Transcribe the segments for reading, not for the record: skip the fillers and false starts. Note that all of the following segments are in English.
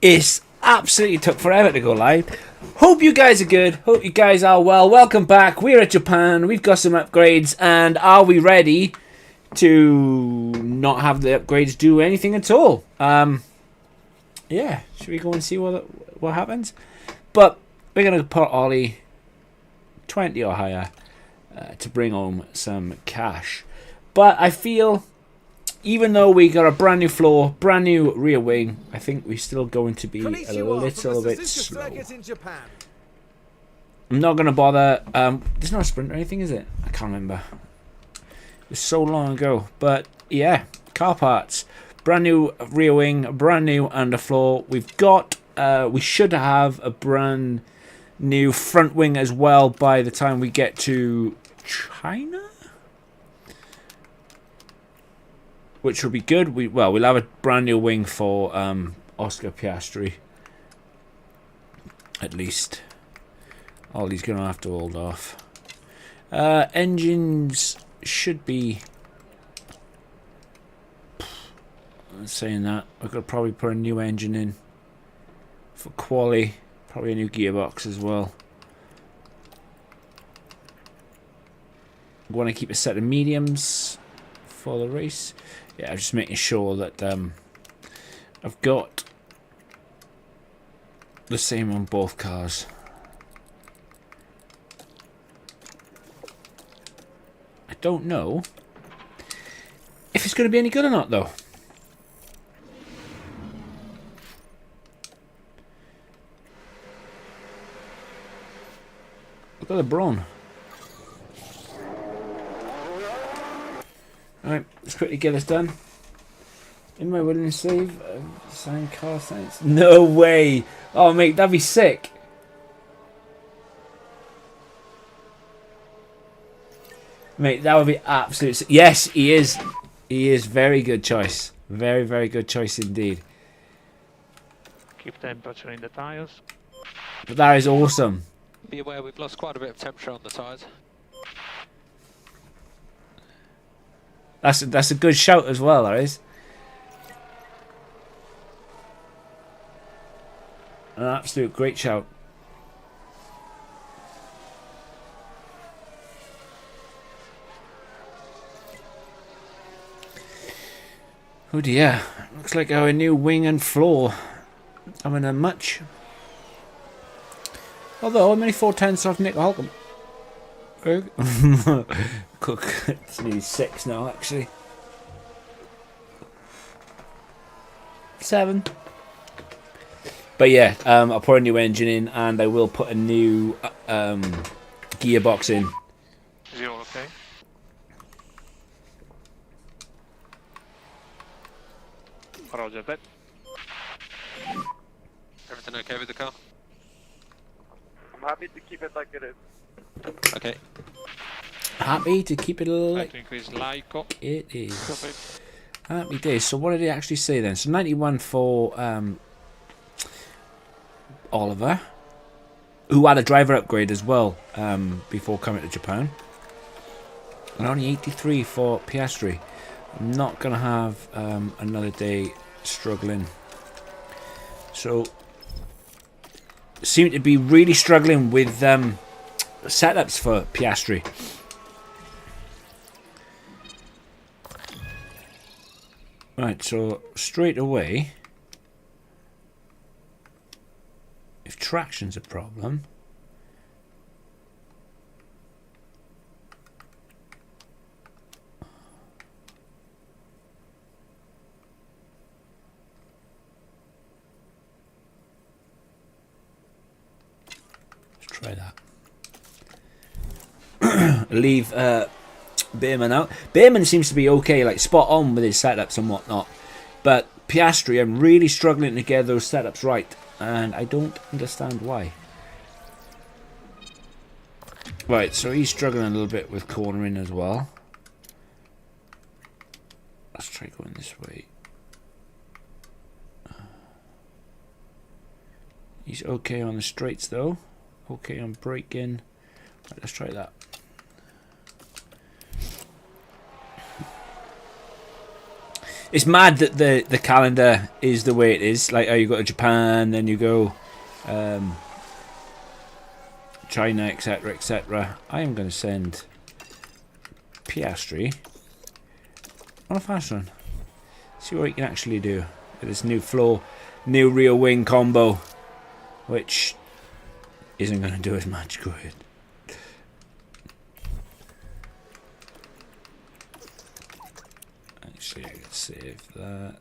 It's absolutely took forever to go live. Hope you guys are good. Hope you guys are well. Welcome back. We're at Japan. We've got some upgrades. And are we ready to not have the upgrades do anything at all? Yeah. Should we go and see what happens? But we're going to put Ollie 20 or higher to bring home some cash. But I feel, even though we got a brand new floor, brand new rear wing, I think we're still going to be a little bit slow. I'm not going to bother. There's no sprint or anything, is it? I can't remember. It was so long ago. But yeah, car parts. Brand new rear wing, brand new underfloor. We've got, we should have a brand new front wing as well by the time we get to China, which will be good. We'll have a brand new wing for Oscar Piastri. At least. Ollie's going to have to hold off. Engines should be... Saying that, I could probably put a new engine in for quali. Probably a new gearbox as well. I want to keep a set of mediums for the race. Yeah, I'm just making sure that I've got the same on both cars. I don't know if it's going to be any good or not, though. Look at the brawn. Alright, let's quickly get this done. In my willing save, sign car science. No way! Oh, mate, that'd be sick. Mate, that would be absolute. Yes, he is. He is very good choice. Very, very good choice indeed. Keep temperature in the tires. But that is awesome. Be aware we've lost quite a bit of temperature on the tyres. That's a good shout as well, that is. An absolute great shout. Oh dear. Looks like our new wing and floor having a much. Although I'm only 4/10 off Nick Holcomb. Cook, it's nearly 6 now, actually. 7. But yeah, I'll put a new engine in, and I will put a new gearbox in. Is it all okay? Roger that. Everything okay with the car? I'm happy to keep it like it is. Okay. Happy to keep it like to increase LICO. it is. Happy days. So what did he actually say then? So 91 for Oliver, who had a driver upgrade as well before coming to Japan. And only 83 for Piastri. I'm not going to have another day struggling. So, seem to be really struggling with setups for Piastri. Right, so straight away, if traction's a problem, let's try that. Leave Bearman out. Bearman seems to be okay, like spot on with his setups and whatnot. But Piastri, I'm really struggling to get those setups right. And I don't understand why. Right, so he's struggling a little bit with cornering as well. Let's try going this way. He's okay on the straights though. Okay on braking. Right, let's try that. It's mad that the calendar is the way it is. Like, oh, you go to Japan, then you go China, etc., etc. I am going to send Piastri on a fast run. See what he can actually do with this new floor, new rear wing combo, which isn't going to do as much good. Actually, I can save that.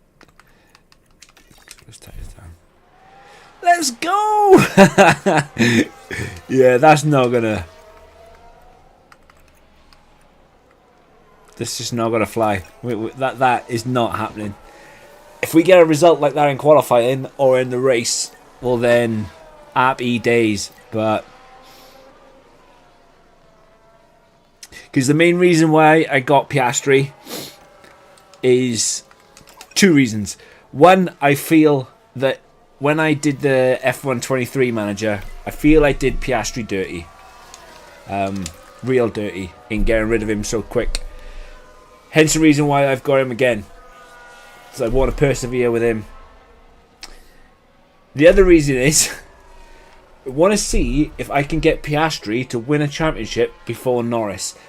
Let's tie this down. Let's go! Yeah, that's not gonna. This is not gonna fly. That is not happening. If we get a result like that in qualifying or in the race, well then, happy days. But because the main reason why I got Piastri is two reasons. One, I feel that when I did the F1 23 manager, I feel I did Piastri dirty. Real dirty in getting rid of him so quick. Hence the reason why I've got him again. So I want to persevere with him. The other reason is I want to see if I can get Piastri to win a championship before Norris.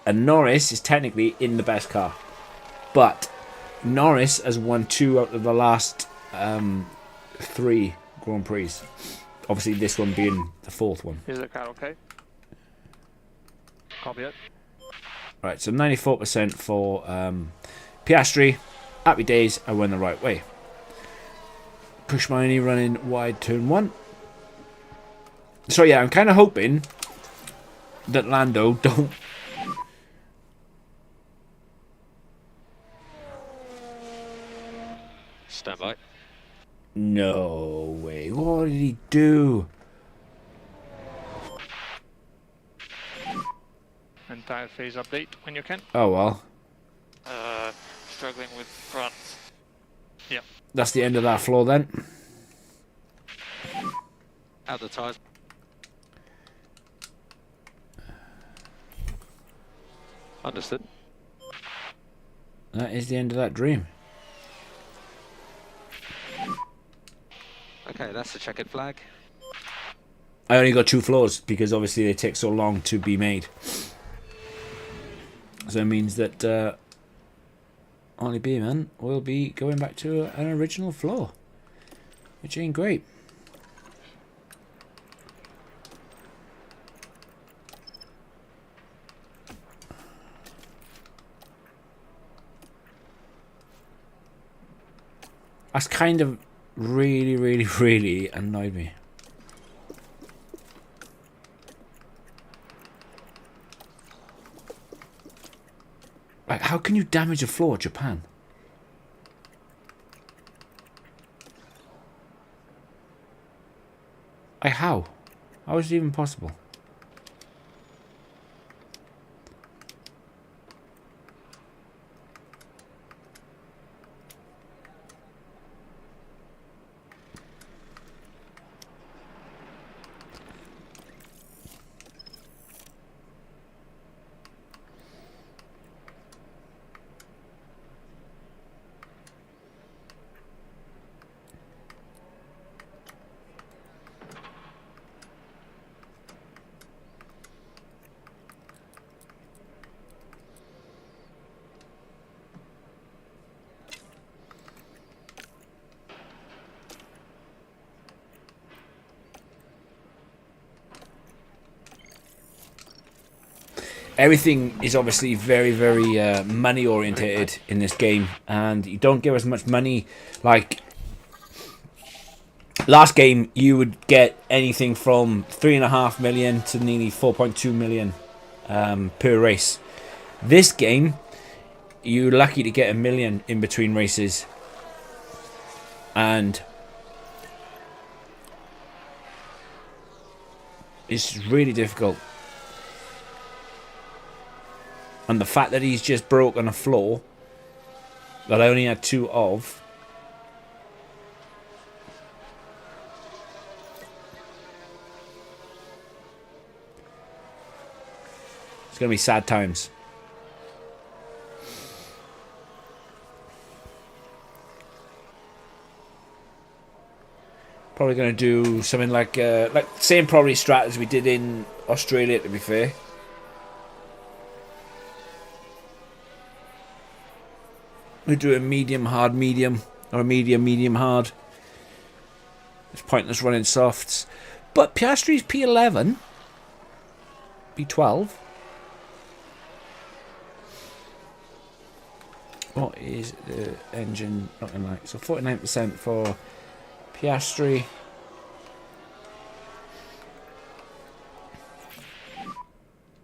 And Norris is technically in the best car. But Norris has won 2 out of the last 3 Grand Prix. Obviously this one being the 4th one. Is the car okay? Copy it. Right, so 94% for Piastri. Happy days, I went the right way. Push Miney running wide turn 1. So yeah, I'm kind of hoping that Lando don't... Stand by. No way. What did he do? Entire phase update when you can. Oh well. Struggling with front. Yeah. That's the end of that floor then. Out the tyres. Understood. That is the end of that dream. Okay, that's the checkered flag. I only got 2 floors because obviously they take so long to be made. So it means that Oliver Bearman will be going back to an original floor, which ain't great. That's kind of really annoyed me. Like, how can you damage a floor, Japan? Like, how? How is it even possible? Everything is obviously very money orientated in this game, and you don't give as much money. Like last game, you would get anything from 3.5 million to nearly 4.2 million per race. This game, you're lucky to get $1 million in between races, and it's really difficult. And the fact that he's just broken a floor that I only had 2 of. It's going to be sad times. Probably going to do something like same probably strat as we did in Australia, to be fair. We do a medium, hard, medium, or a medium, medium, hard. It's pointless running softs. But Piastri's P11, P12. What is the engine looking like? So 49% for Piastri.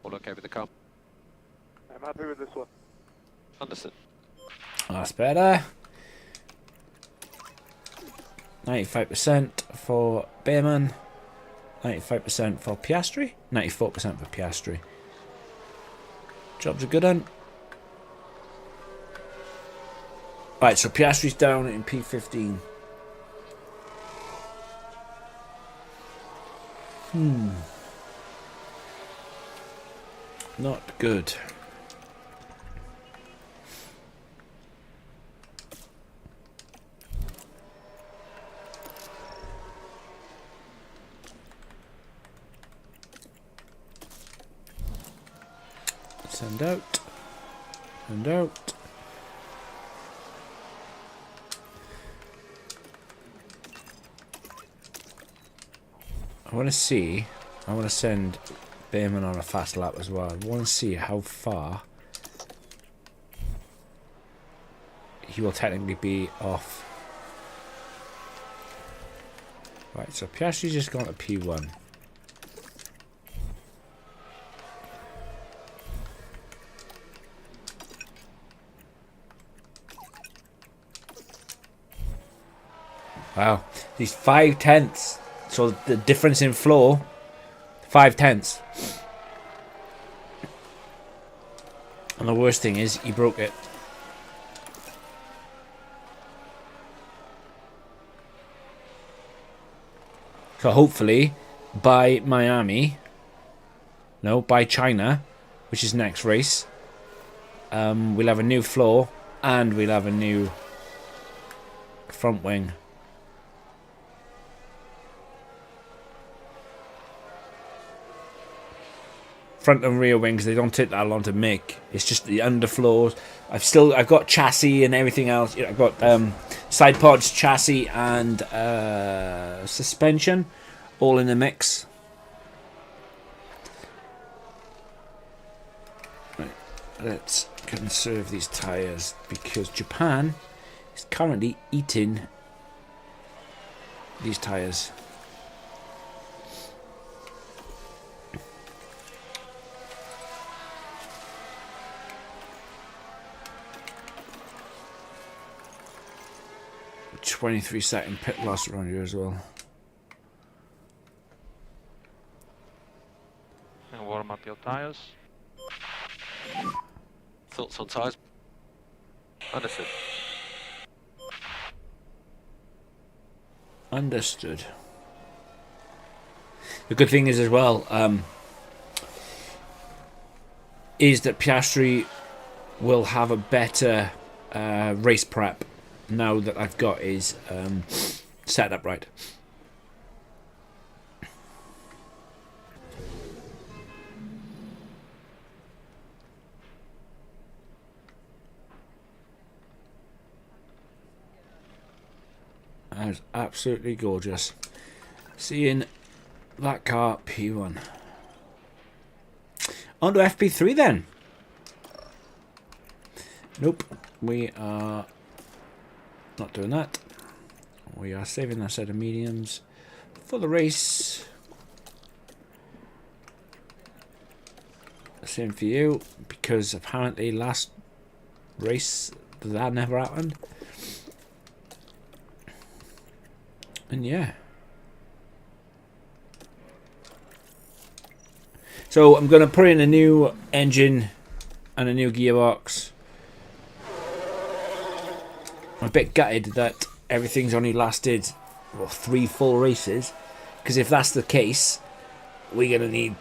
We'll look over the car. I'm happy with this one. Understood. That's better. 95% for Bearman. 95% for Piastri. 94% for Piastri. Job's a good one. Right, so Piastri's down in P15. Not good. Send out. Send out. I want to see. I want to send Bearman on a fast lap as well. I want to see how far he will technically be off. Right, so Piastri's just gone to P1. Wow, these 5/10. So the difference in flow, 5/10. And the worst thing is, he broke it. So hopefully, by Miami, no, by China, which is next race, we'll have a new floor and we'll have a new front wing. Front and rear wings, they don't take that long to make. It's just the underfloors. I've got chassis and everything else. You know, I've got side pods, chassis, and suspension, all in the mix. Right, let's conserve these tires because Japan is currently eating these tires. .23 pit loss around here as well. And warm up your tires. Thoughts on tyres? Understood. Understood. The good thing is as well, is that Piastri will have a better race prep now that I've got his set up right. That's absolutely gorgeous. Seeing that car P1. On to FP3 then. Nope, we are not doing that. We are saving that set of mediums for the race. Same for you, because apparently last race that never happened. And yeah. So I'm going to put in a new engine and a new gearbox. I'm a bit gutted that everything's only lasted 3 full races, because if that's the case, we're going to need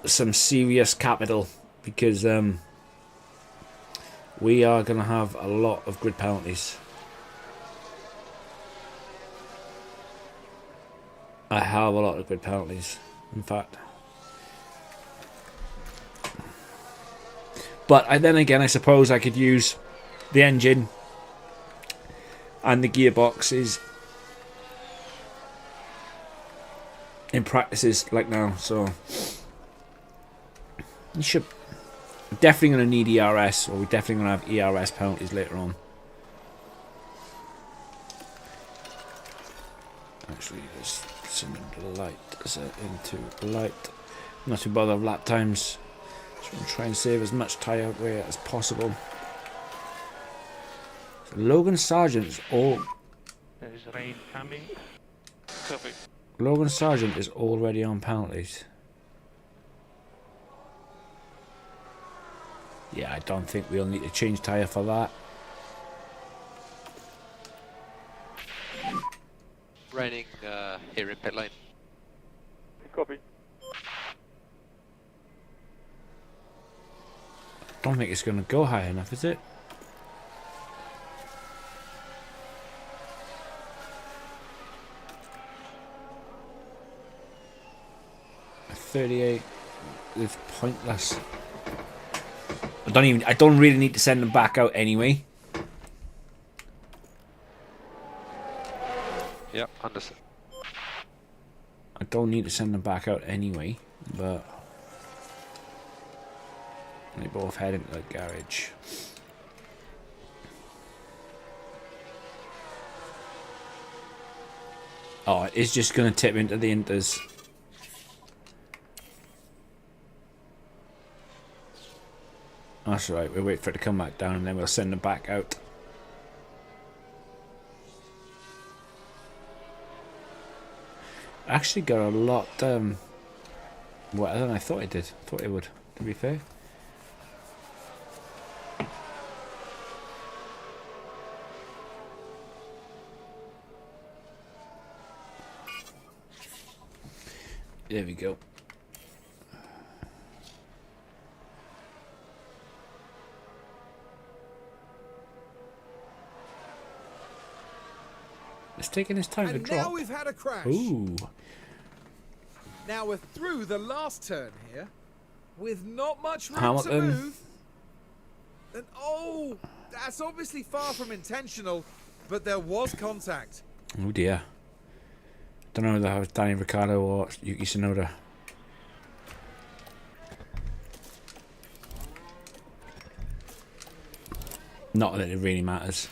some serious capital, because we are going to have a lot of grid penalties. a hell of a lot of good penalties, in fact. But then again, I suppose I could use the engine and the gearboxes in practices like now, so you should definitely going to need ERS, or we're definitely going to have ERS penalties later on. Actually, just send the light into light. Not too bothered of lap times. Just want to try and save as much tyre wear as possible. So Logan Sargent's all. There is rain coming. Copy. Logan Sargent is already on penalties. Yeah, I don't think we'll need to change tyre for that. Raining here in pit lane. Copy. Don't think it's going to go high enough, is it? A 38 is pointless. I don't really need to send them back out anyway. Yep, understood. I don't need to send them back out anyway, but they both head into the garage. Oh, it's just going to tip into the inters. That's right, we'll wait for it to come back down and then we'll send them back out. Actually got a lot wetter than I thought it did. Thought it would, to be fair. There we go. It's taking his time to And drop. now we've had a crash. Ooh. Now we're through the last turn here, with not much room to Hamilton. move. And oh, that's obviously far from intentional, but there was contact. Oh dear. Don't know whether that was Danny Ricciardo or Yuki Tsunoda. Not that it really matters.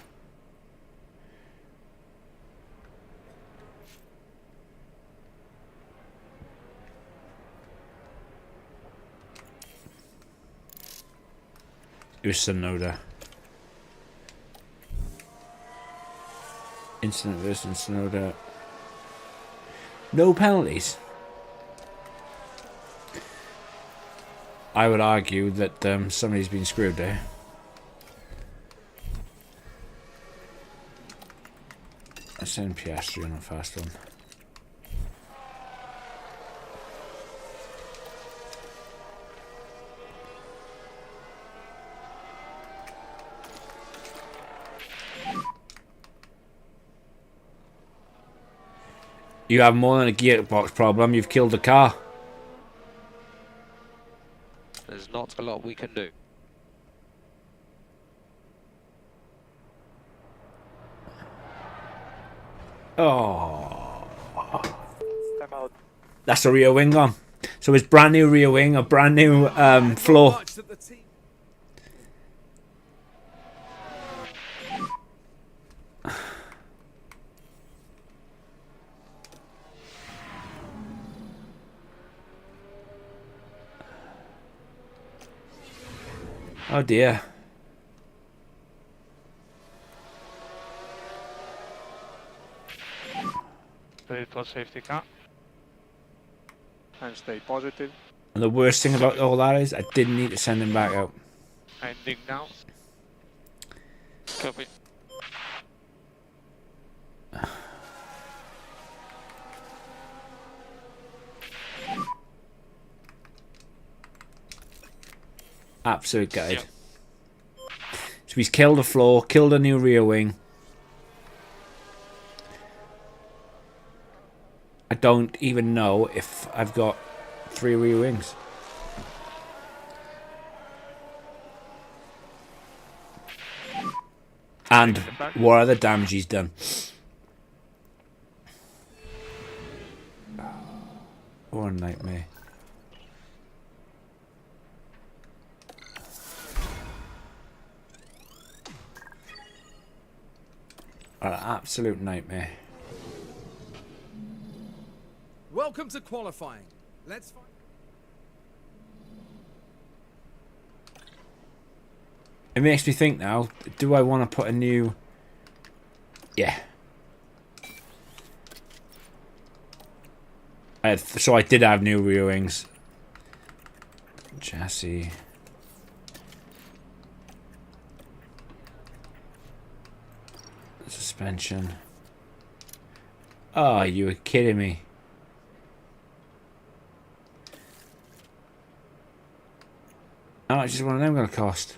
It was Tsunoda. Incident versus Tsunoda. No penalties. I would argue that somebody's been screwed there. I send Piastri on a fast one. You have more than a gearbox problem, you've killed the car. There's not a lot we can do. Oh. I'm out. That's a rear wing on. So it's brand new rear wing, a brand new floor. Much that the team Oh dear. Virtual safety car. And stay positive. And the worst thing about all that is I didn't need to send him back out. Ending now. Copy. Absolute guide. Yep. So he's killed the floor, killed a new rear wing. I don't even know if I've got 3 rear wings. And what other damage he's done. What a nightmare. What an absolute nightmare. Welcome to qualifying. Let's find. It makes me think now, do I want to put a new... Yeah. So I did have new rear wings. Chassis. Suspension. Oh, you were kidding me. How much is one of them going to cost?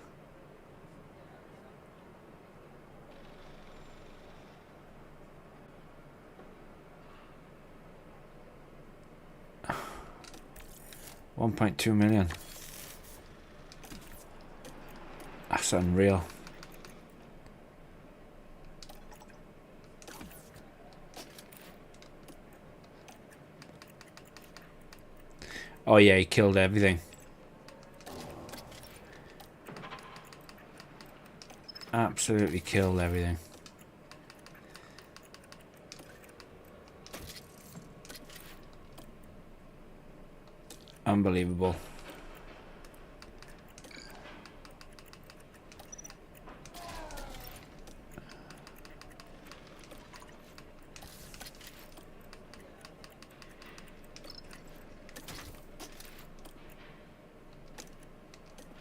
$1.2 million. That's unreal. Oh yeah, he killed everything. Absolutely killed everything. Unbelievable.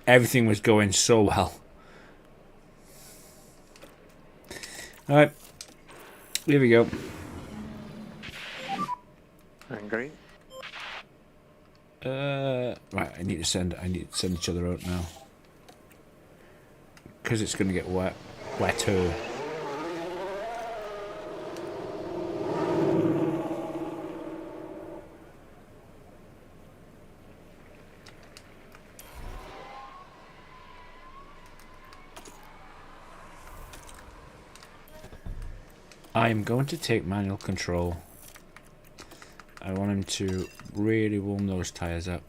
Everything was going so well. Alright. Here we go. Angry. Right, I need to send each other out now. Because it's gonna get wetter. I am going to take manual control. I want him to really warm those tyres up.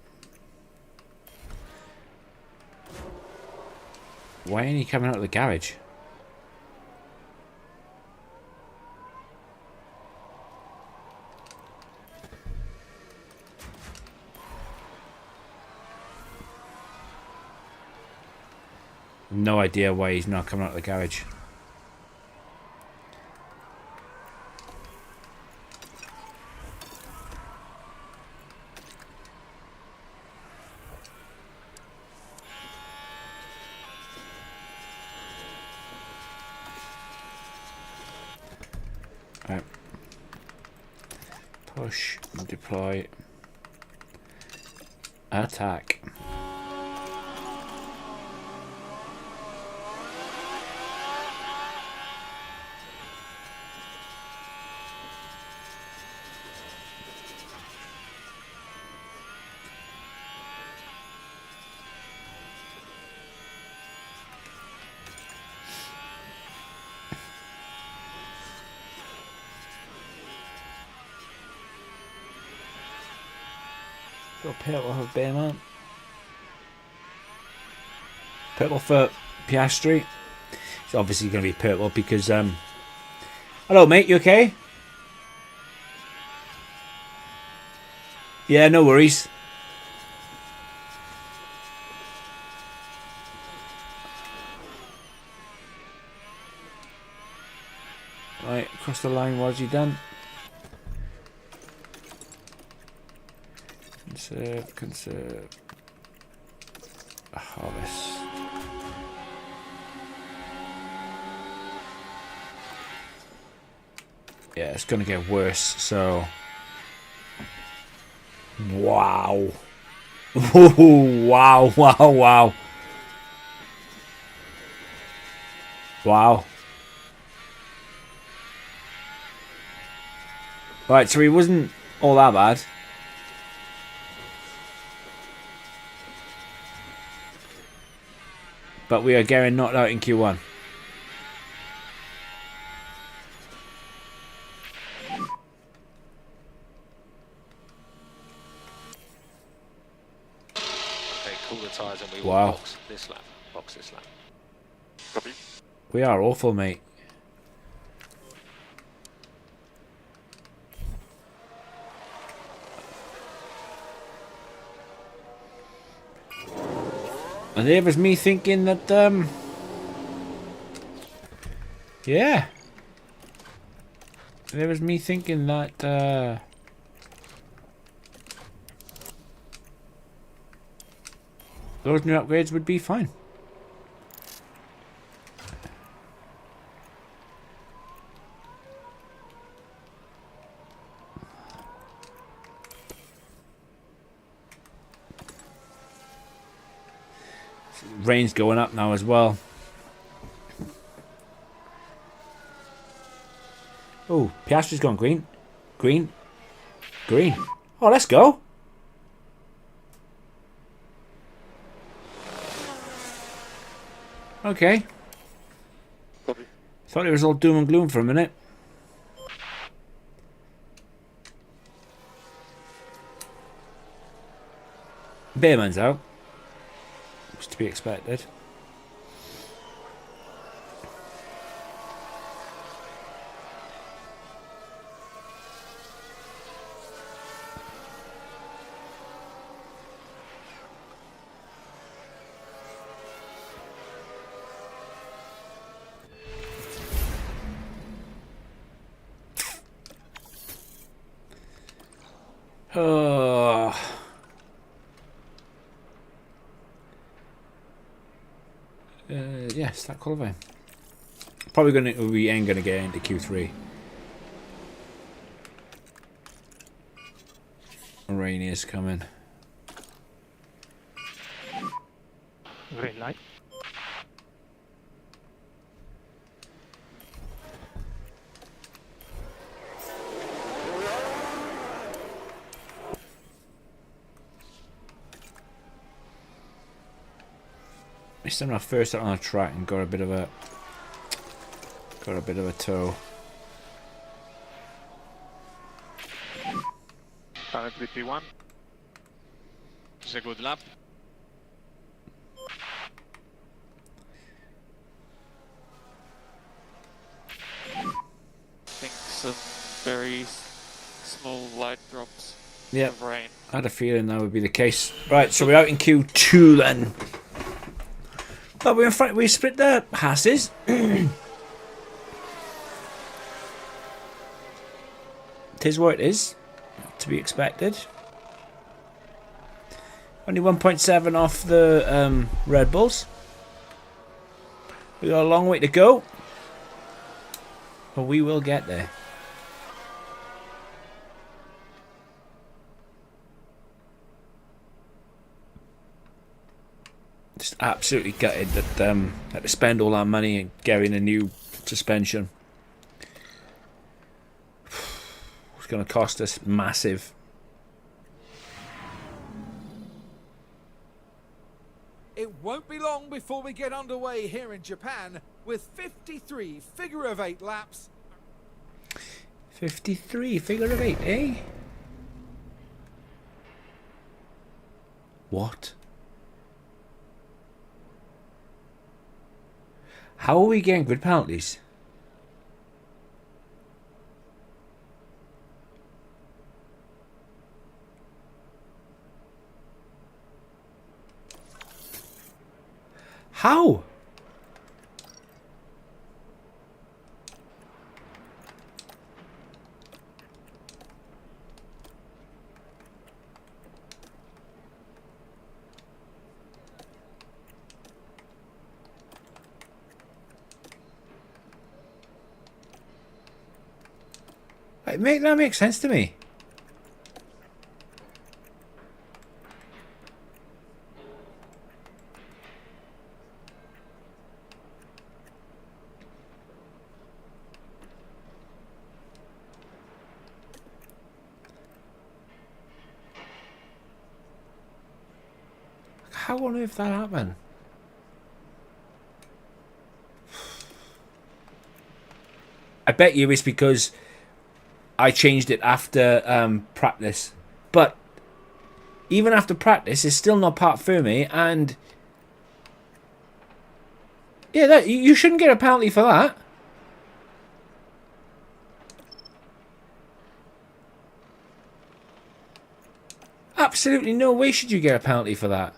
Why ain't he coming out of the garage? No idea why he's not coming out of the garage. Right. Push, deploy, attack. Got purple for Bearman. Purple for Piastri. It's obviously going to be purple because hello mate, you okay? Yeah, no worries. Right, across the line, what's he done? Conserve. Harvest. Yeah, it's gonna get worse, so. Wow. Wow, wow, wow. Wow. Right, so he wasn't all that bad. But we are getting knocked out in Q1. Okay, cool the tyres and we will Wow. box this lap. Box this lap. Copy. We are awful, mate. And there was me thinking that, yeah. There was me thinking that, those new upgrades would be fine. Rain's going up now as well. Oh, Piastri's gone green. Green. Green. Oh, let's go. Okay. Copy. Thought it was all doom and gloom for a minute. Bearman's out. Was to be expected. Oh. Yes, that qualifying. Probably we ain't gonna get into Q3. Rain is coming. Green light. Missed him our first out on the track and got a bit of a tow. Currently P1. It's a good lap. I think some very small light drops Yep. of rain. I had a feeling that would be the case. Right, so we're out in Q2 then. But we're in front. We split the Hasses. Tis what it is. To be expected. Only 1.7 off the Red Bulls. We got a long way to go. But we will get there. Just absolutely gutted that had to spend all our money and getting a new suspension. It's going to cost us massive. It won't be long before we get underway here in Japan with 53 figure of 8 laps. 53 figure of 8, eh? What? How are we getting grid penalties? How? That makes sense to me. How on earth that happened? I bet you it's because I changed it after practice. But even after practice, it's still not part firme, and yeah, that you shouldn't get a penalty for that. Absolutely no way should you get a penalty for that.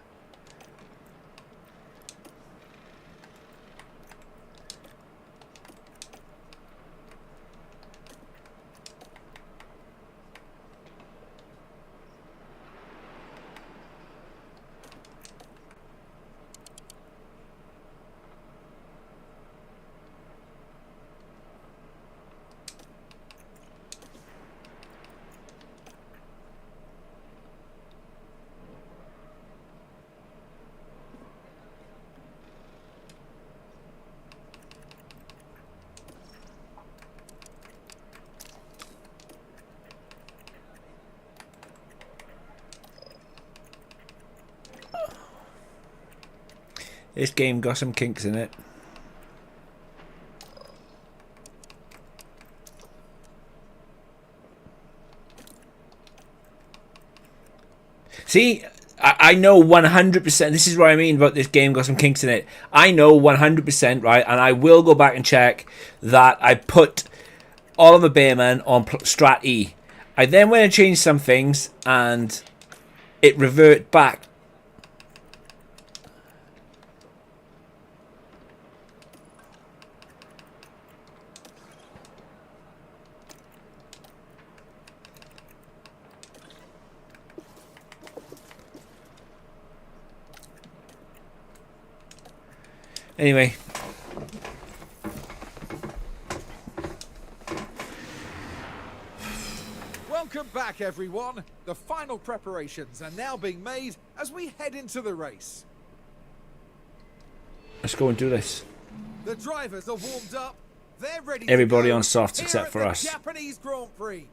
This game got some kinks in it. See, I know 100%. This is what I mean about this game got some kinks in it. I know 100%, right? And I will go back and check that I put Oliver Bearman on Strat E. I then went and changed some things and it reverted back. Anyway. Welcome back, everyone. The final preparations are now being made as we head into the race. Let's go and do this. The drivers are warmed up. They're ready. Everybody to go on softs here except at for the us. Japanese Grand Prix.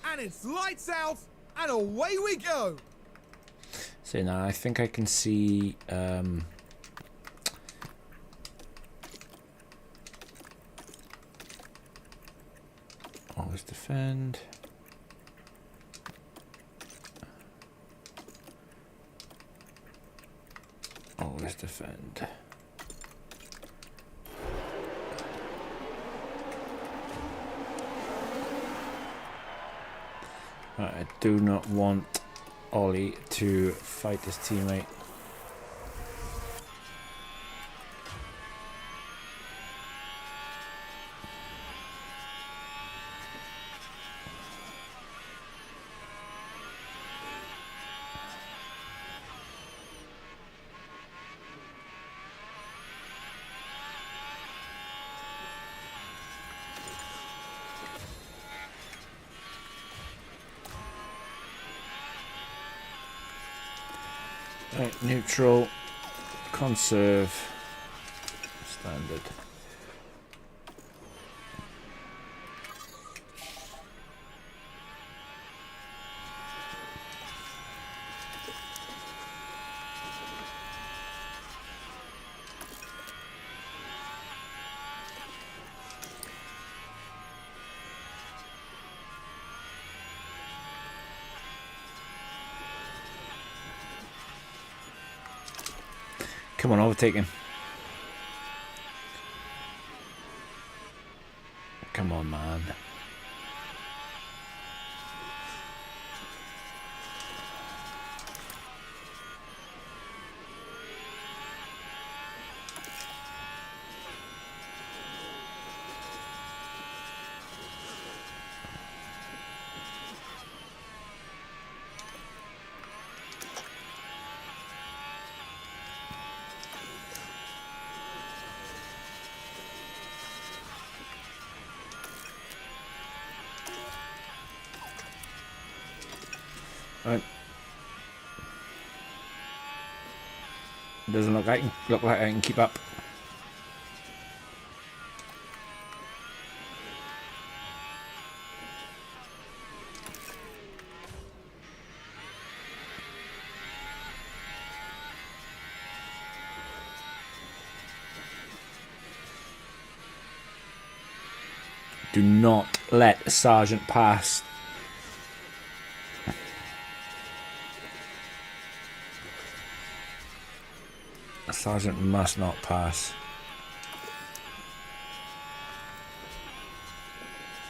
And it's lights out and away we go. So now I think I can see always defend. Always defend. Right, I do not want Ollie to fight his teammate. Right, neutral, conserve, standard. Come on, overtake him. Come on, man. Right. Doesn't look like I can keep up. Do not let a sergeant pass. A sergeant must not pass.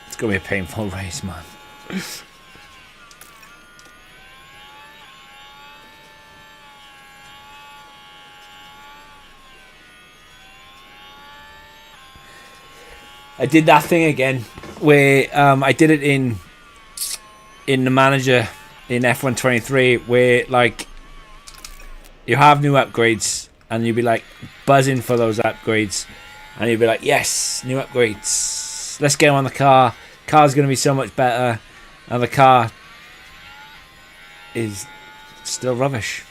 It's going to be a painful race, man. I did that thing again where I did it in the manager in F1 23 where like you have new upgrades and you'll be like buzzing for those upgrades and you'll be like, yes, new upgrades, let's get on the car. Car's going to be so much better, and the car is still rubbish.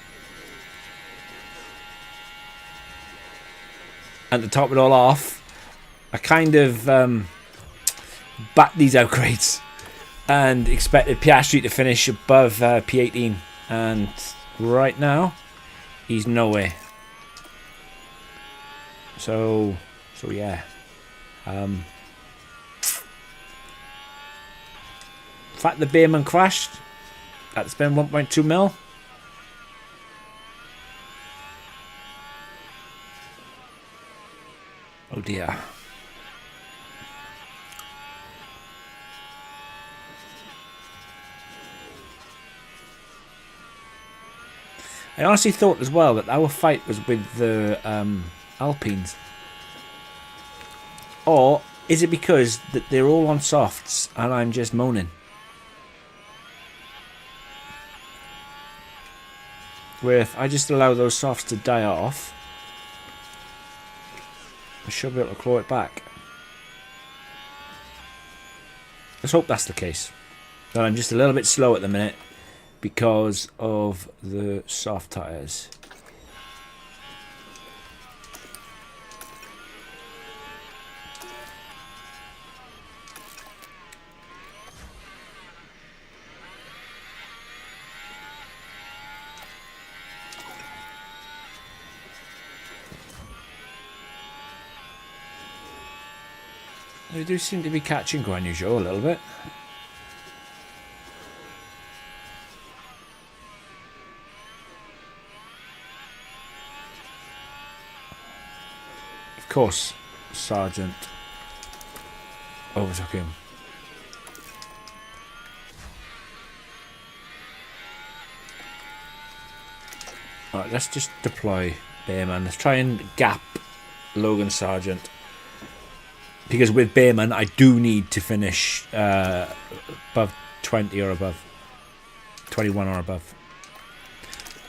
And to top it all off, I kind of backed these upgrades and expected Piastri to finish above P18, and right now he's nowhere. So yeah. The fact that Bearman crashed, that's been 1.2 mil. Oh dear. I honestly thought as well that our fight was with the Alpines. Or is it because that they're all on softs and I'm just moaning? Where if I just allow those softs to die off, I should be able to claw it back. Let's hope that's the case. But I'm just a little bit slow at the minute because of the soft tyres. They do seem to be catching Guan Yu Zhou a little bit. Of course, Sergeant overtook him. Alright, let's just deploy Bearman. Let's try and gap Logan Sargent. Because with Bearman, I do need to finish above 20 or above. 21 or above.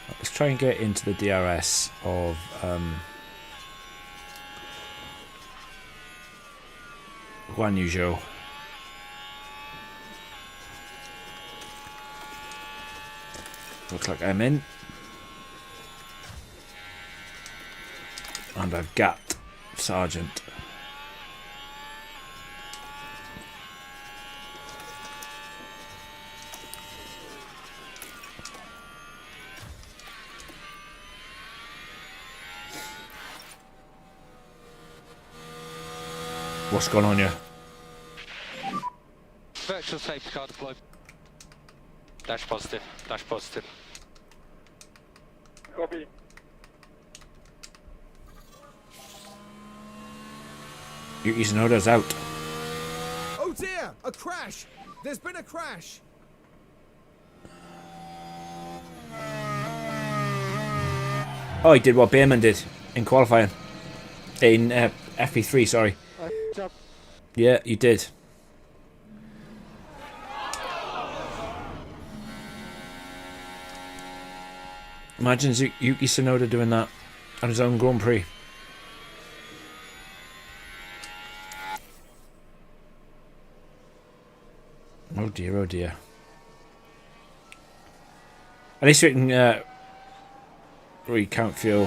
Let's try and get into the DRS of Guan Yu Zhou. Looks like I'm in. And I've gapped Sargent. What's going on here? Virtual safety car deployed. Dash positive, dash positive. Copy. Yuki Tsunoda's out. Oh dear! A crash! There's been a crash! Oh, he did what Bearman did in qualifying. In FP3, sorry. Yeah, you did. Imagine Yuki Tsunoda doing that on his own Grand Prix. Oh dear, oh dear. At least we can recount fuel.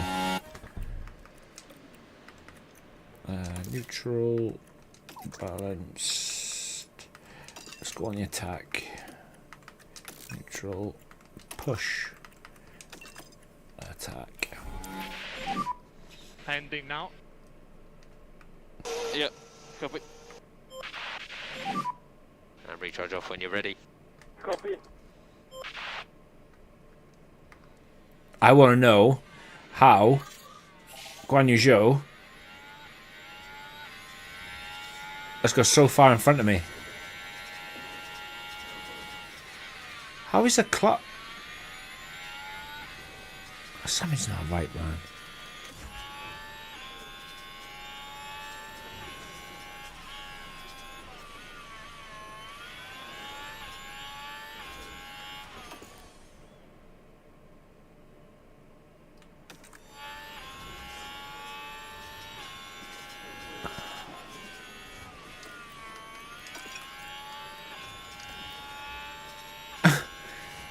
Neutral, balanced. Let's go on the attack. Neutral, push, attack. Ending now. Yep, copy. recharge off when you're ready. Copy. I want to know how Guan Yu Zhou has got so far in front of me. How is the clock? Something's not right, man.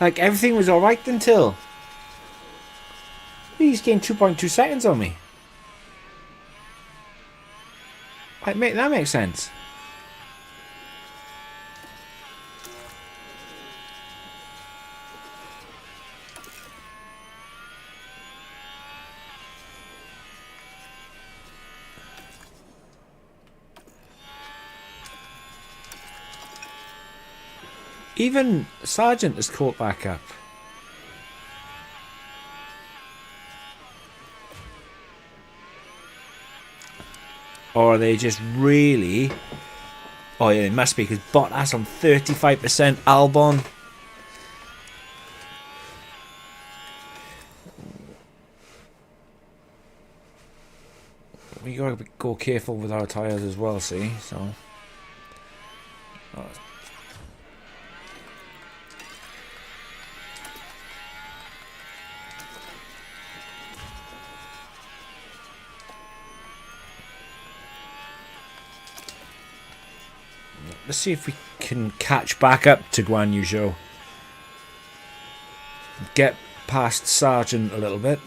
Like, everything was alright until... He's gained 2.2 seconds on me. Like, that makes sense. Even Sargent has caught back up. Or are they just really... Oh yeah, it must be, because Bottas on 35%, Albon. We gotta go careful with our tyres as well, see? So... Oh. Let's see if we can catch back up to Guan Yu Zhou. Get past Sargent a little bit.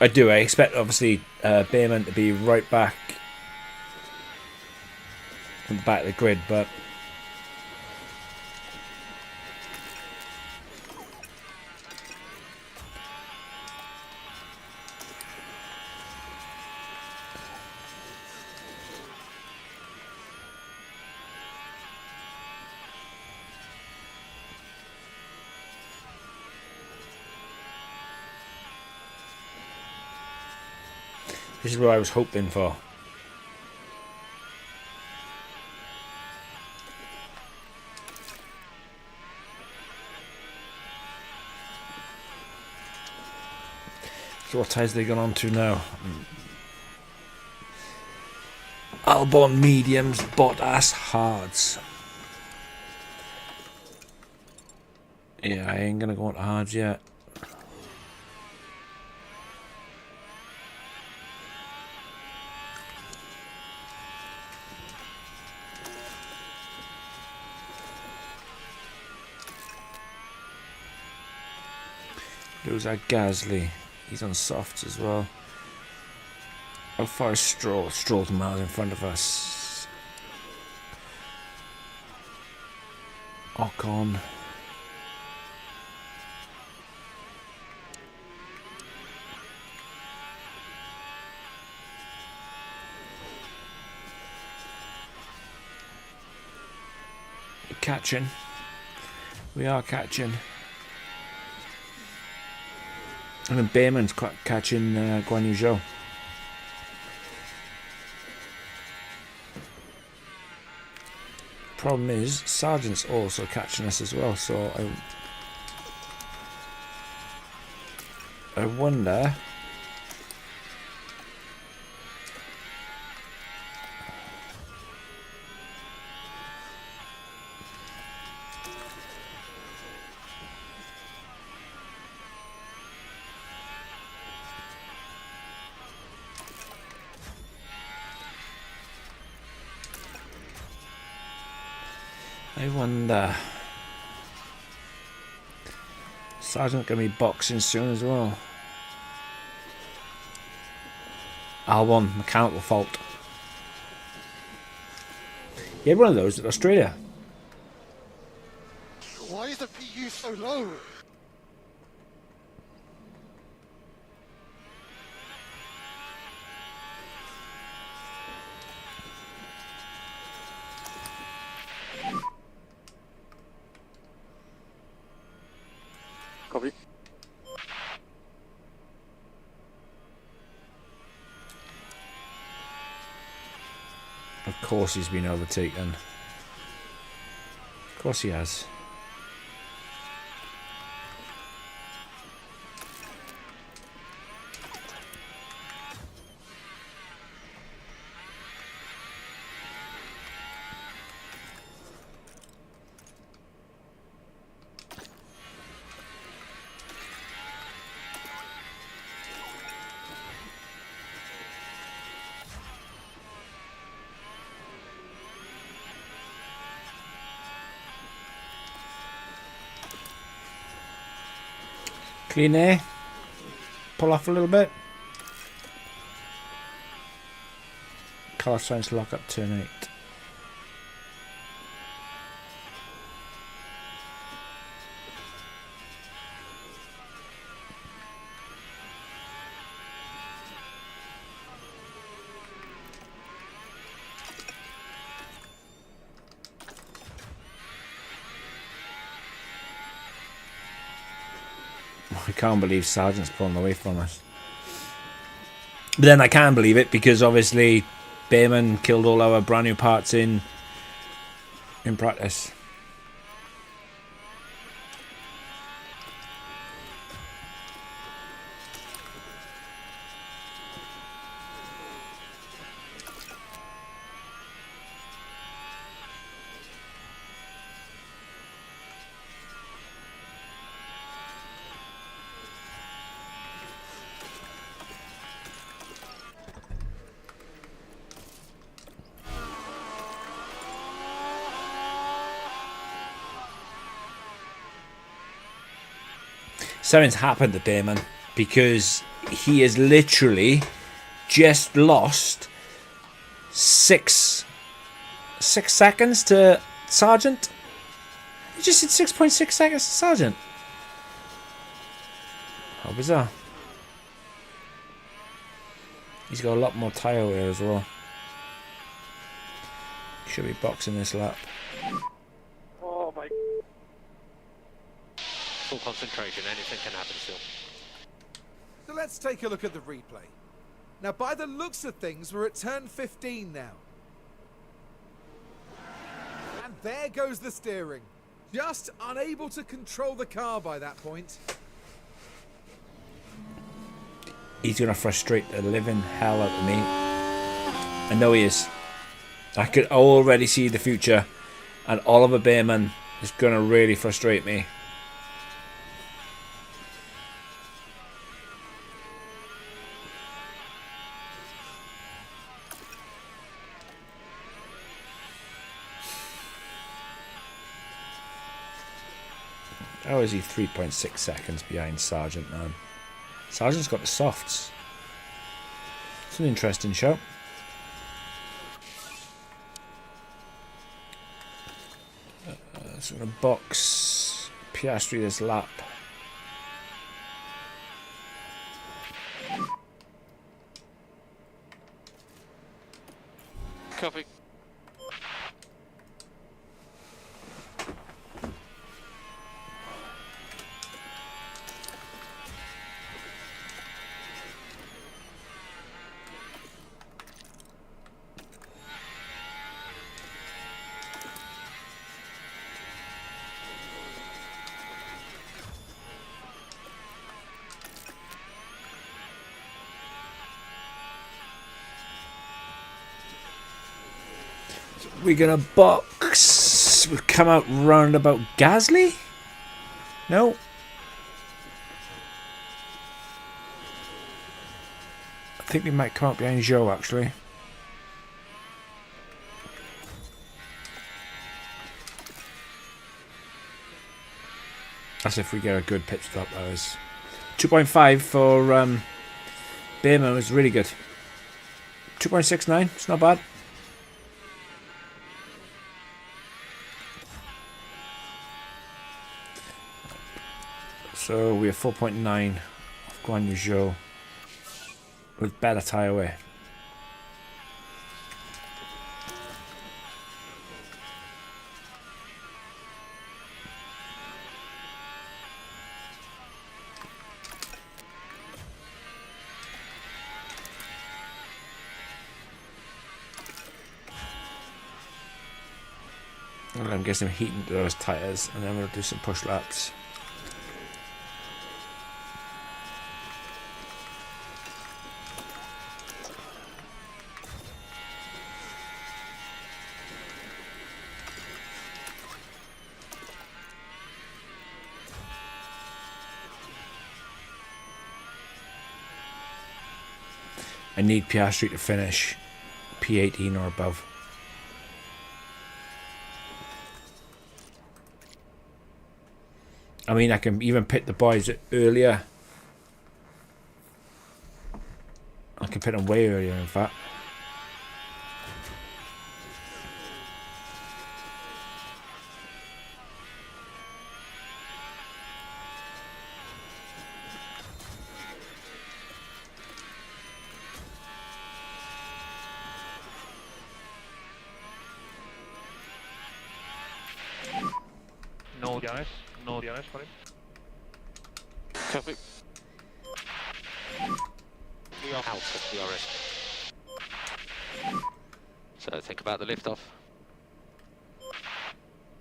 I do. I expect, obviously, Bearman to be right back from the back of the grid, but... This is what I was hoping for. So what ties they gone on to now? Albon mediums, Bottas hards. Yeah, I ain't gonna go on to hards yet. Goes at Gasly. He's on softs as well. How far is Stroll? Stroll's miles in front of us. Ocon. Catching. We are catching. And then Bearman's catching Guan Yu Zhou. Problem is, Sargent's also catching us as well, so I wonder... Sargent gonna be boxing soon as well. Albon, mechanical fault. He had one of those at Australia. Why is the PU so low? Copy. Of course he's been overtaken. Of course he has. Clean air. Pull off a little bit. Carlos trying to lock up turn 8. I can't believe Sargent's pulling away from us. But then I can believe it because obviously Bearman killed all our brand new parts in practice. Something's happened to Bearman because he has literally just lost six seconds to Sargent. He just did 6.6 seconds to Sargent. How bizarre. He's got a lot more tyre wear as well. Should be boxing this lap. Oh my. Full concentration, anything can happen still. So let's take a look at the replay. Now, by the looks of things, we're at turn 15 now. And there goes the steering. Just unable to control the car by that point. He's going to frustrate the living hell out of me. I know he is. I could already see the future. And Oliver Bearman is going to really frustrate me. How is he 3.6 seconds behind Sargent, man? Sargent's got the softs. It's an interesting show. So I'm going to box Piastri this lap. Copy. We're gonna box. We've come out round about Gasly? No. I think we might come out behind Joe actually. That's if we get a good pit stop. That was 2.5 for Bearman was really good. 2.69. It's not bad. So we are 4.9 of Guan Yu Zhou with better tyre wear. I'm guessing heating those tyres, and then we'll do some push laps. I need Piastri to finish P18 or above. I mean, I can even pit the boys earlier. I can pit them way earlier, in fact. No DRS for him. Copy. We are out of DRS. So think about the lift off.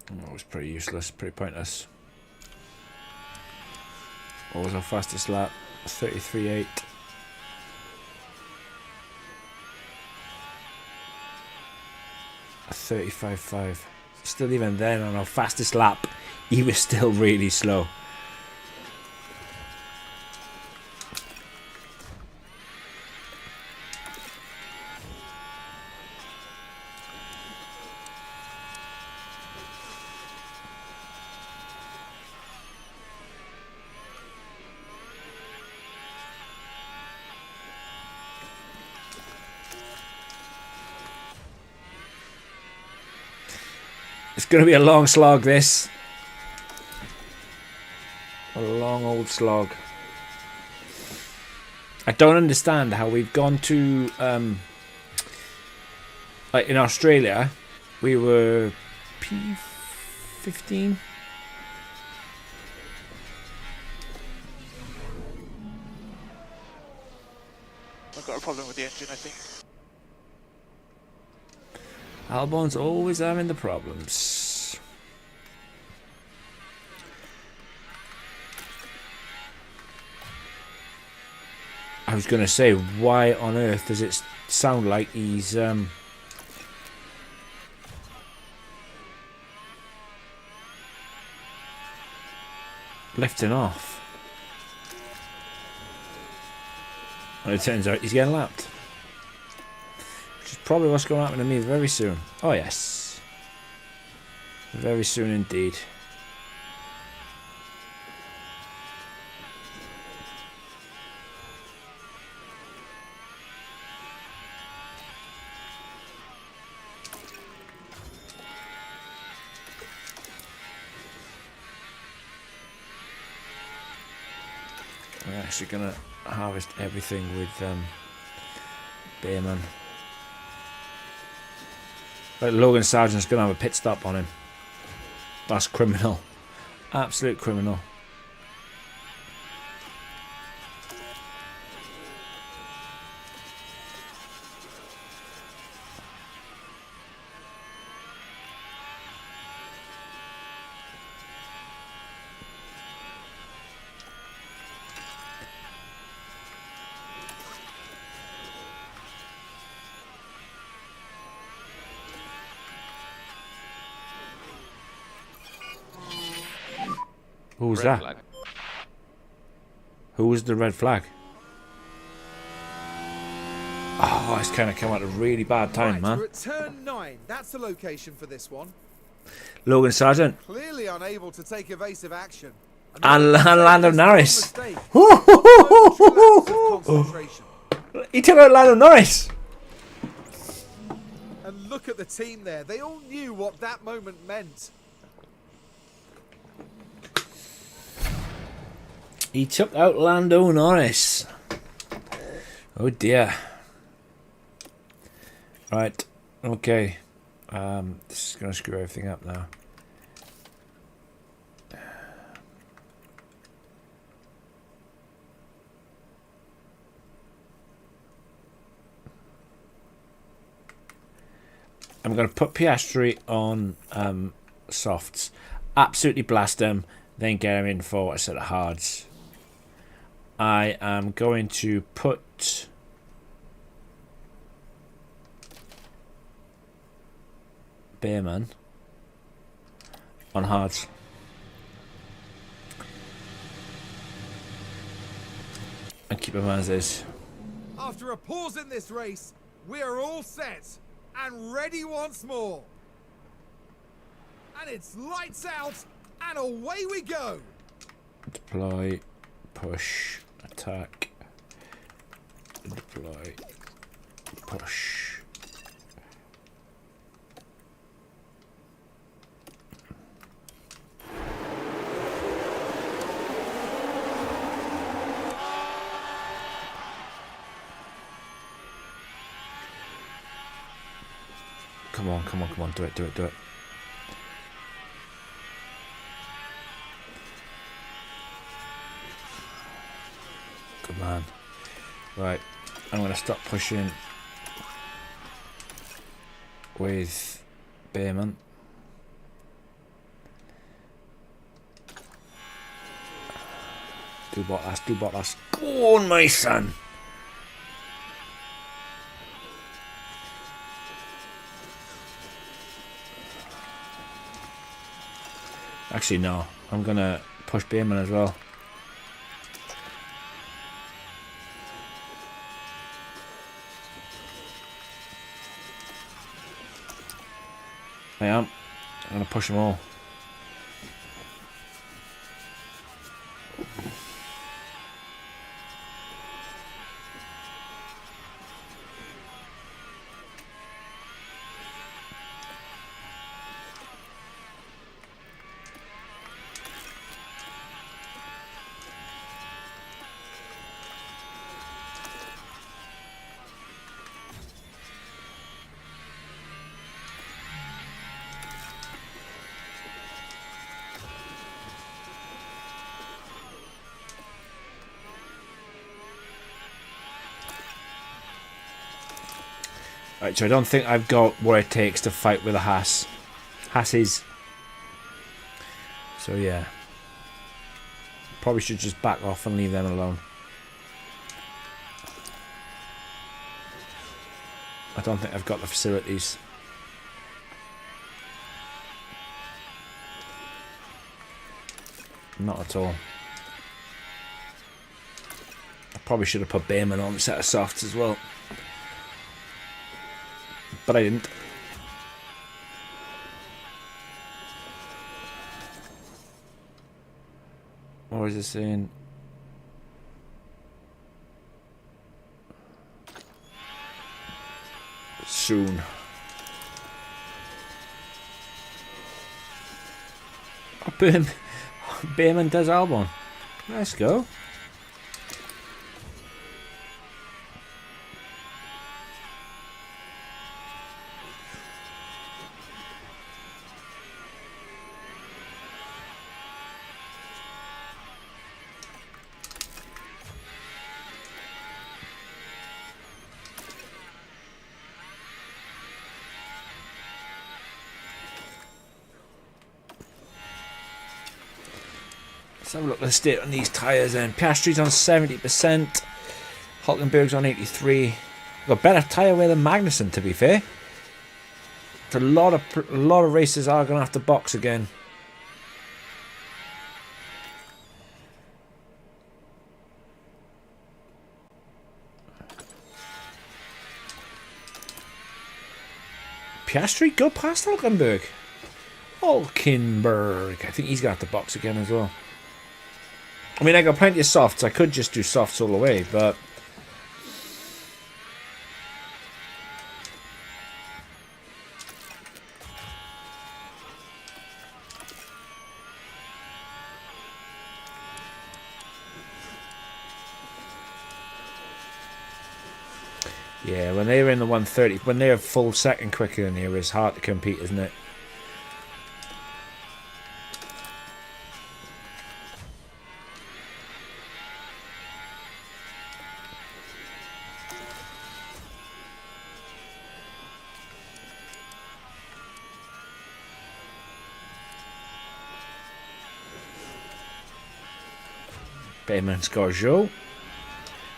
That was pretty useless, pretty pointless. What was our fastest lap? 33.8. A 35.5. Still, even then, on our fastest lap, he was still really slow. It's going to be a long slog, this. A long old slog. I don't understand how we've gone to... like in Australia, we were P15? I've got a problem with the engine, I think. Albon's always having the problems. I was going to say, why on earth does it sound like he's lifting off? Well, it turns out he's getting lapped. Which is probably what's going to happen to me very soon. Oh yes. Very soon indeed. We're actually going to harvest everything with Bearman. Like Logan Sargent's going to have a pit stop on him. That's criminal. Absolute criminal. Who was that? Flag. Who was the red flag? Oh, it's kind of come at a really bad time, Right, man. we're at turn 9. That's the location for this one. Logan Sargent Clearly unable to take evasive action. and Lando Norris. Mistake. He Concentration. took out Lando Norris. And look at the team there. They all knew what that moment meant. He took out Lando Norris. Oh dear. Right. Okay. This is going to screw everything up now. I'm going to put Piastri on softs. Absolutely blast him. Then get him in for a set of hards. I am going to put Bearman on hards. And keep him as is. After a pause in this race, we are all set and ready once more. And it's lights out and away we go. Deploy, push, attack, deploy, push. Come on, come on, come on, do it, do it, do it. Good man. Right, I'm going to stop pushing with Bearman. Do Bottas, do Bottas. Go on, my son! Actually, no. I'm going to push Bearman as well. I am. I'm going to push them all. Right, so I don't think I've got what it takes to fight with a Hasses. So yeah. Probably should just back off and leave them alone. I don't think I've got the facilities. Not at all. I probably should have put Bearman on a set of softs as well. But I didn't. What was it saying? Soon. Oh, Bearman does Albon. Let's go. Let's have a look at the state on these tyres then. Piastri's on 70%. Hulkenberg's on 83%. Got a better tyre wear than Magnussen, to be fair. A lot of races are going to have to box again. Piastri go past Hulkenberg. Hulkenberg. I think he's going to have to box again as well. I mean, I got plenty of softs. I could just do softs all the way, but... Yeah, when they're in the 130, when they're a full second quicker than you, it's hard to compete, isn't it? Bearman scores Joe.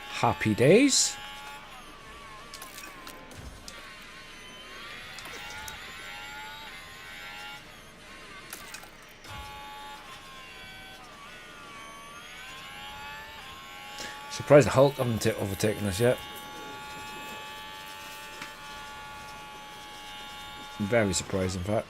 Happy days. Surprised the Hulk haven't overtaken us yet. Very surprised, in fact.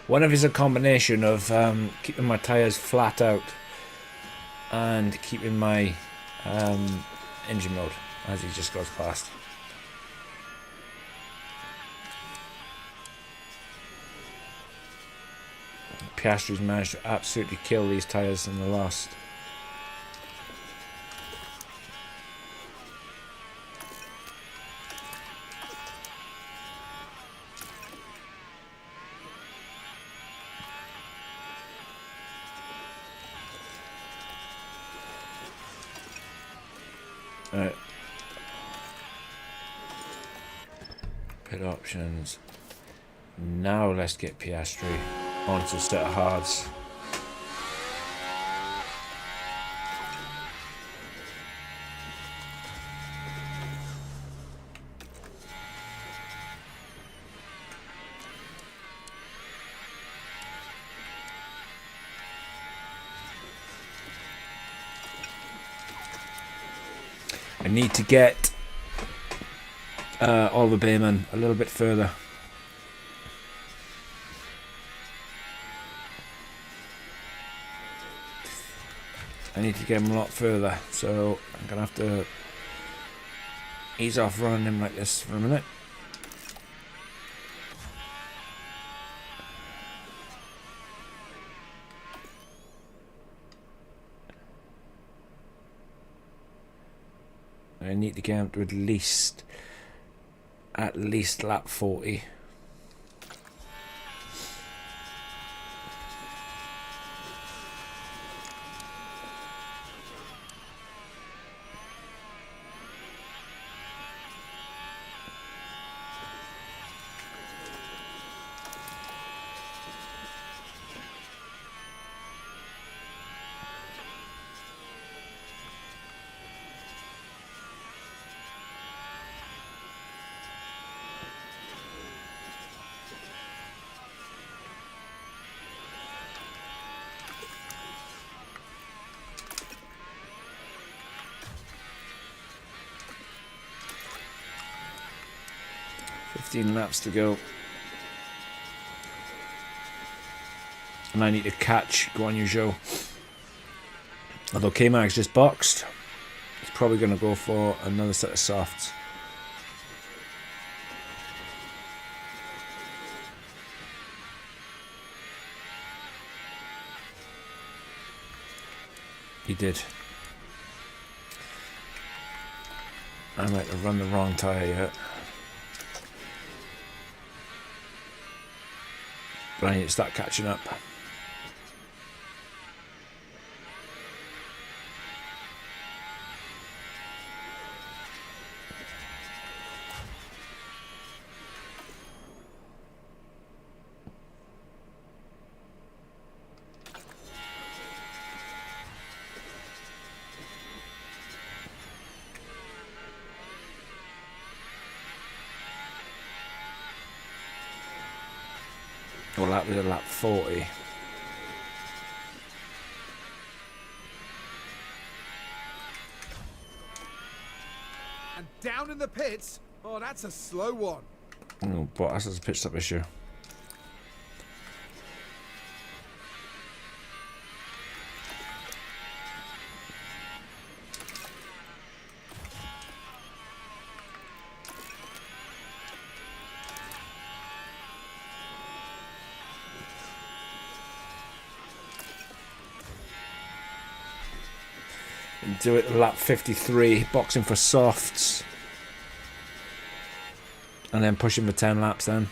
One of is a combination of keeping my tyres flat out and keeping my engine mode as he just goes past. Piastri's managed to absolutely kill these tyres in the last. Alright. Pit options. Now let's get Piastri onto a set of hards. I need to get Oliver Bearman a little bit further. I need to get him a lot further, so I'm gonna have to ease off running him like this for a minute. I need to get him to at least lap 40. Laps to go, and I need to catch Guan Yu Zhou. Although K-Mag's just boxed, he's probably going to go for another set of softs. He did. I might have run the wrong tyre yet. But I need to start catching up. Well, that was a lap 40. And down in the pits. Oh, that's a slow one. Oh, Bottas has a pit stop issue. Do it lap 53, boxing for softs. And then pushing for 10 laps then.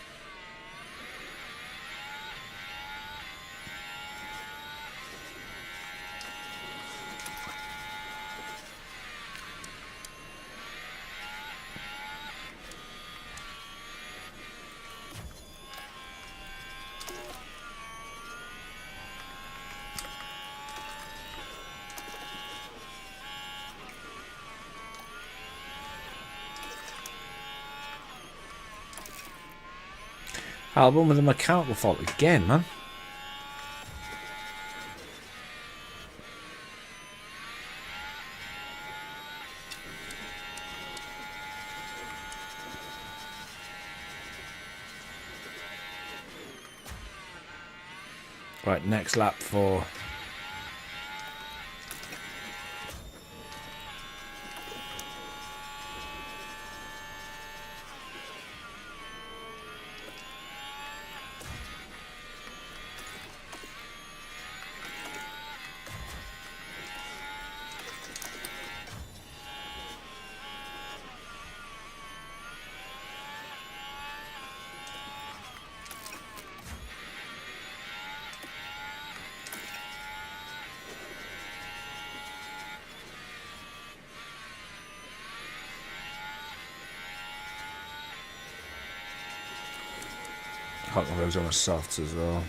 Albon with a mechanical fault again, man. Right, next lap for... Hulkenberg's on the softs as well.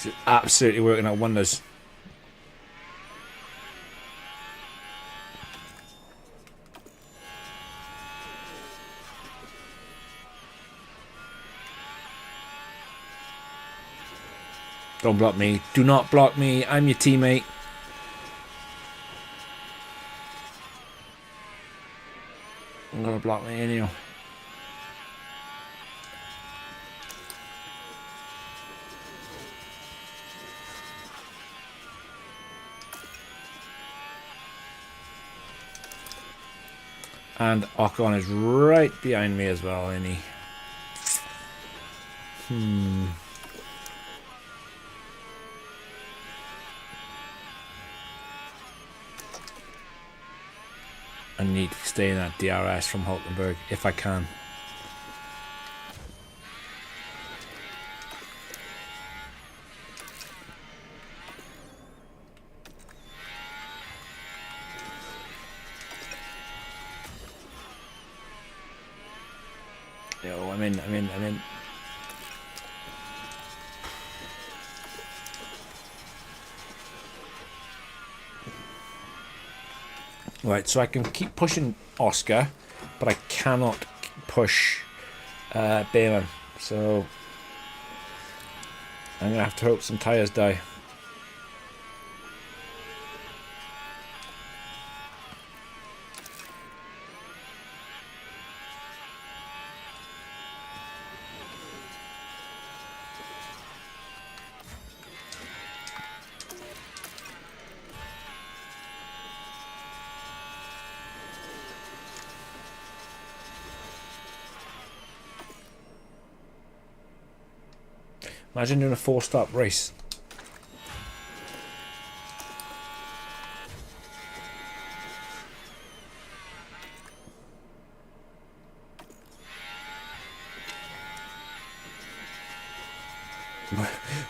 It's absolutely working out wonders. Don't block me. Do not block me. I'm your teammate. I'm gonna block me anyhow. And Ocon is right behind me as well, isn't he? I need to stay in that DRS from Hulkenberg if I can. Yo, I'm in. Right, so I can keep pushing Oscar, but I cannot push Bearman. So I'm going to have to hope some tyres die. Imagine doing a 4-stop race.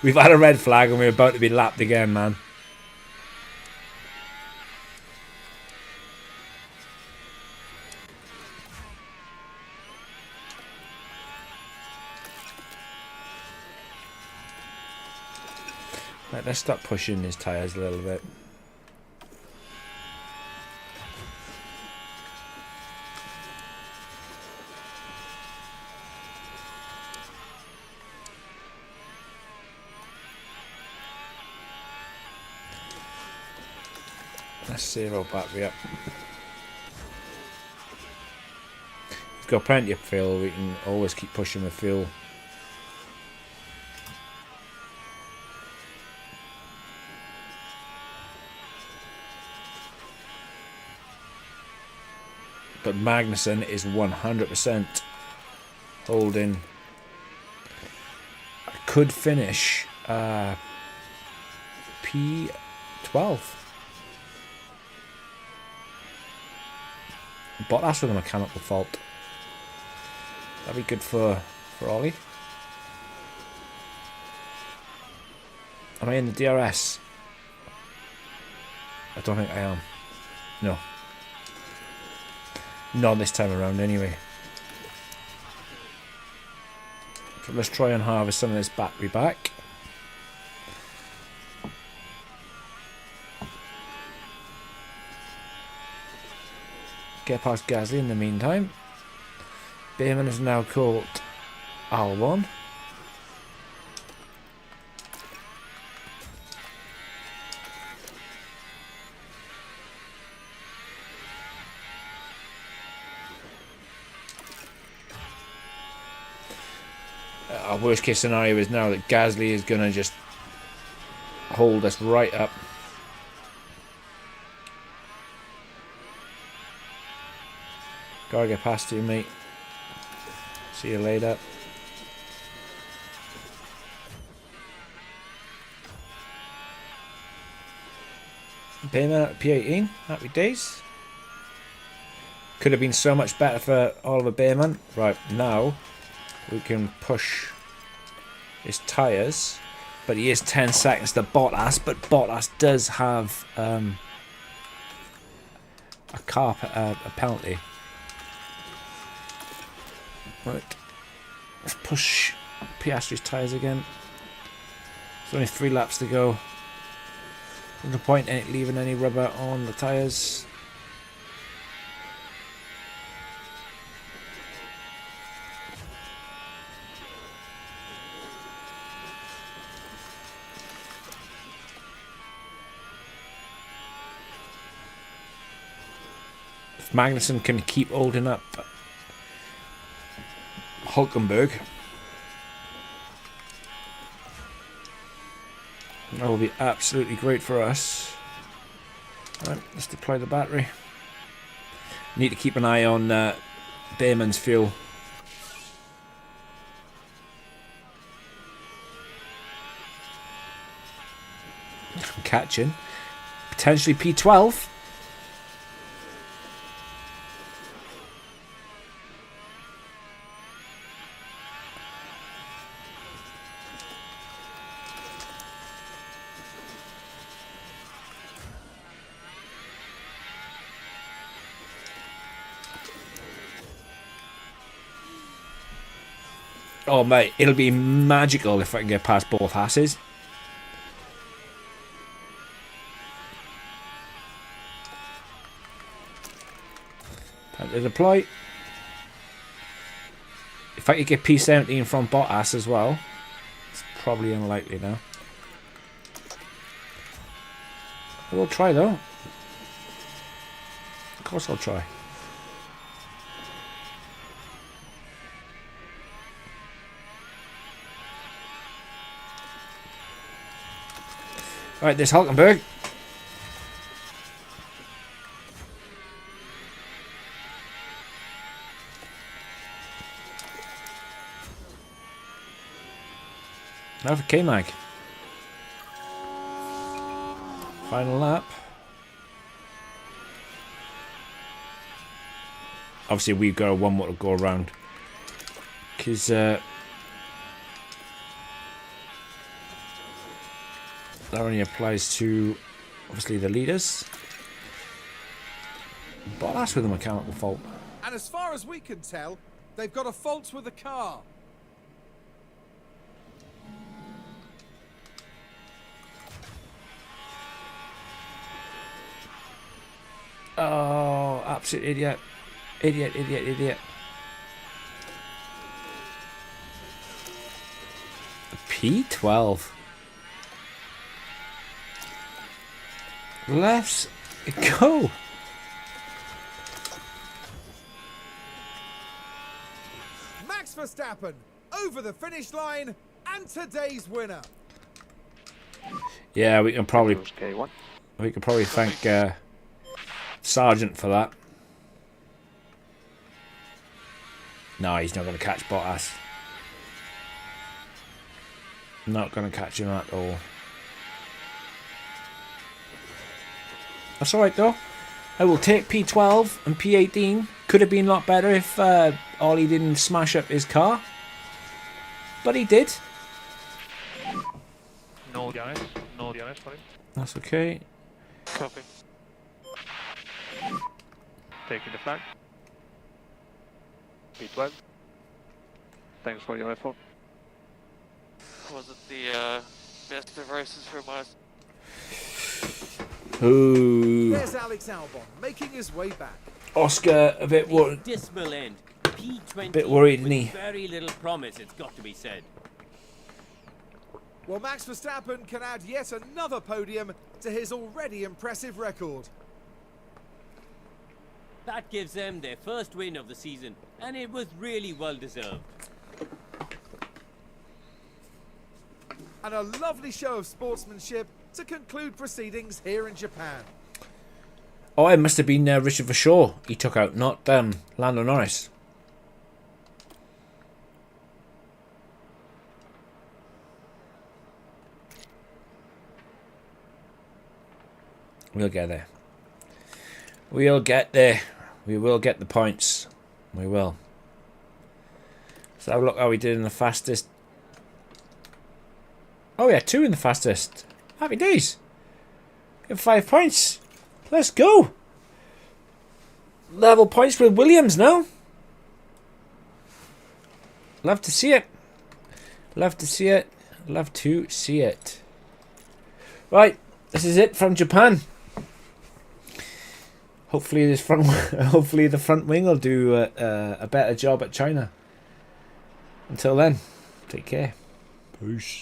We've had a red flag and we're about to be lapped again, man. Right, let's start pushing his tyres a little bit. Let's save our battery up. We've got plenty of fuel, we can always keep pushing with fuel. But Magnussen is 100% holding. I could finish P12. Bottas with a mechanical fault. That'd be good for Ollie. Am I in the DRS? I don't think I am. No. Not this time around anyway. So let's try and harvest some of this battery back. Get past Gasly in the meantime. Bearman has now caught Albon. Our worst case scenario is now that Gasly is going to just hold us right up. Gotta get past you, mate. See you later. Bearman at P18. Happy days. Could have been so much better for Oliver Bearman. Right, now we can push his tyres. But he is 10 seconds to Bottas. But Bottas does have a penalty. Right, let's push Piastri's tyres again. There's only 3 laps to go. There's no point in it leaving any rubber on the tyres. If Magnussen can keep holding up Hulkenberg, that will be absolutely great for us. Right, let's deploy the battery. Need to keep an eye on Bearman's fuel. I'm catching. Potentially P12. Oh mate, it'll be magical if I can get past both Hasses. Time to deploy. If I could get P17 from Bottas as well. It's probably unlikely now. I will try though. Of course I'll try. Right, this Hulkenberg. Now for K-Mag. Final lap. Obviously we've got one more to go around. Because That only applies to, obviously, the leaders. Bottas with a mechanical fault. And as far as we can tell, they've got a fault with the car. Oh, absolute idiot. Idiot, idiot, idiot. P12. Let's go. Max Verstappen over the finish line and today's winner. Yeah, we can probably K1. thank Sargent for that. No, he's not going to catch Bottas. Not going to catch him at all. That's alright though. I will take P12 and P18. Could have been a lot better if Ollie didn't smash up his car. But he did. No DRS. No DRS for him. That's okay. Copy. Taking the flag. P12. Thanks for your effort. Wasn't the best of races for us. Ooh. There's Alex Albon making his way back. Oscar a bit worried. Dismal end. P20 Bit worried, isn't with he? very little promise, it's got to be said. Well, Max Verstappen can add yet another podium to his already impressive record. That gives them their first win of the season, and it was really well deserved. And a lovely show of sportsmanship to conclude proceedings here in Japan. Oh, it must have been Richard Verschoor he took out, not Lando Norris. We'll get there. We'll get there. We will get the points. We will. So have a look how we did in the fastest. Oh yeah, 2 in the fastest. Happy days. Get 5 points. Let's go. Level points with Williams now. Love to see it. Love to see it. Love to see it. Right, this is it from Japan. Hopefully this front, hopefully the front wing will do a better job at China. Until then, take care. Peace.